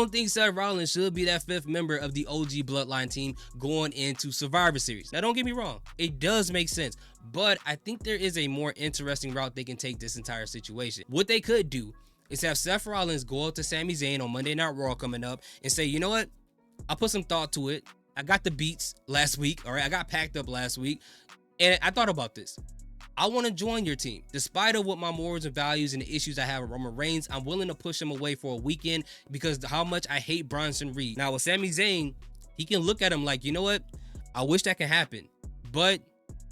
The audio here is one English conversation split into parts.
don't think Seth Rollins should be that 5th member of the OG Bloodline team going into Survivor Series. Now, don't get me wrong, it does make sense, but I think there is a more interesting route they can take this entire situation. What they could do is have Seth Rollins go up to Sami Zayn on Monday Night Raw coming up and say, you know what? I put some thought to it. I got the beats last week, all right? I got packed up last week, and I thought about this. I want to join your team. Despite of what my morals and values and the issues I have with Roman Reigns, I'm willing to push him away for a weekend because how much I hate Bronson Reed. Now, with Sami Zayn, he can look at him like, you know what? I wish that could happen, but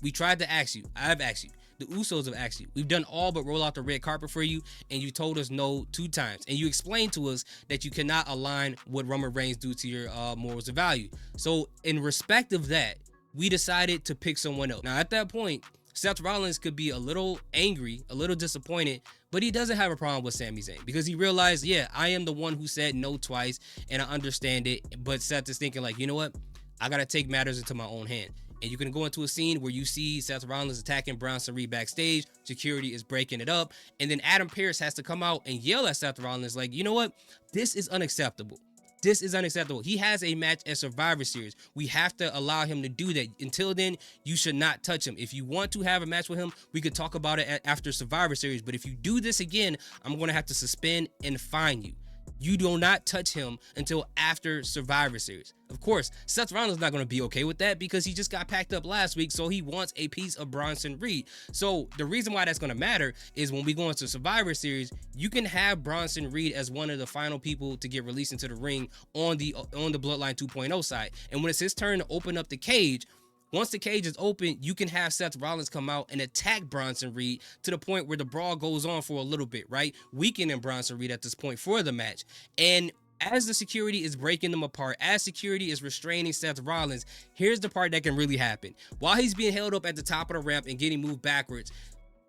we tried to ask you. I've asked you. The Usos have asked you. We've done all but roll out the red carpet for you, and you told us no 2 times. And you explained to us that you cannot align what Roman Reigns do to your morals and value. So in respect of that, we decided to pick someone else. Now, at that point, Seth Rollins could be a little angry, a little disappointed, but he doesn't have a problem with Sami Zayn because he realized, yeah, I am the one who said no twice, and I understand it. But Seth is thinking like, you know what? I got to take matters into my own hand. And you can go into a scene where you see Seth Rollins attacking Bronson Reed backstage. Security is breaking it up. And then Adam Pearce has to come out and yell at Seth Rollins like, you know what? This is unacceptable. This is unacceptable. He has a match at Survivor Series. We have to allow him to do that. Until then, you should not touch him. If you want to have a match with him, we could talk about it after Survivor Series. But if you do this again, I'm going to have to suspend and fine you. You do not touch him until after Survivor Series. Of course, Seth Rollins is not going to be okay with that because he just got packed up last week, so he wants a piece of Bronson Reed. So the reason why that's going to matter is when we go into Survivor Series, you can have Bronson Reed as one of the final people to get released into the ring on the Bloodline 2.0 side. And when it's his turn to open up the cage, once the cage is open, you can have Seth Rollins come out and attack Bronson Reed to the point where the brawl goes on for a little bit, right? Weakening Bronson Reed at this point for the match. And as the security is breaking them apart, as security is restraining Seth Rollins, here's the part that can really happen. While he's being held up at the top of the ramp and getting moved backwards,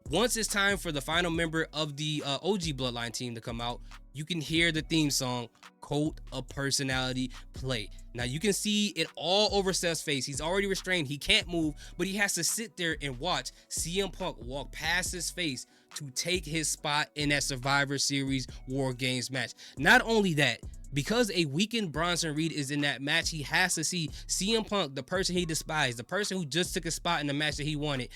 once it's time for the final member of the OG Bloodline team to come out, you can hear the theme song, Cult of Personality, play. Now, you can see it all over Seth's face. He's already restrained. He can't move, but he has to sit there and watch CM Punk walk past his face to take his spot in that Survivor Series War Games match. Not only that, because a weakened Bronson Reed is in that match, he has to see CM Punk, the person he despised, the person who just took a spot in the match that he wanted,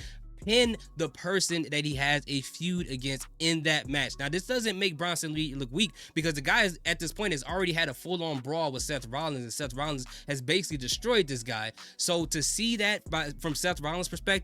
pin the person that he has a feud against in that match. Now, this doesn't make Bronson Reed look weak because the guy at this point has already had a full-on brawl with Seth Rollins, and Seth Rollins has basically destroyed this guy. So to see that from Seth Rollins' perspective,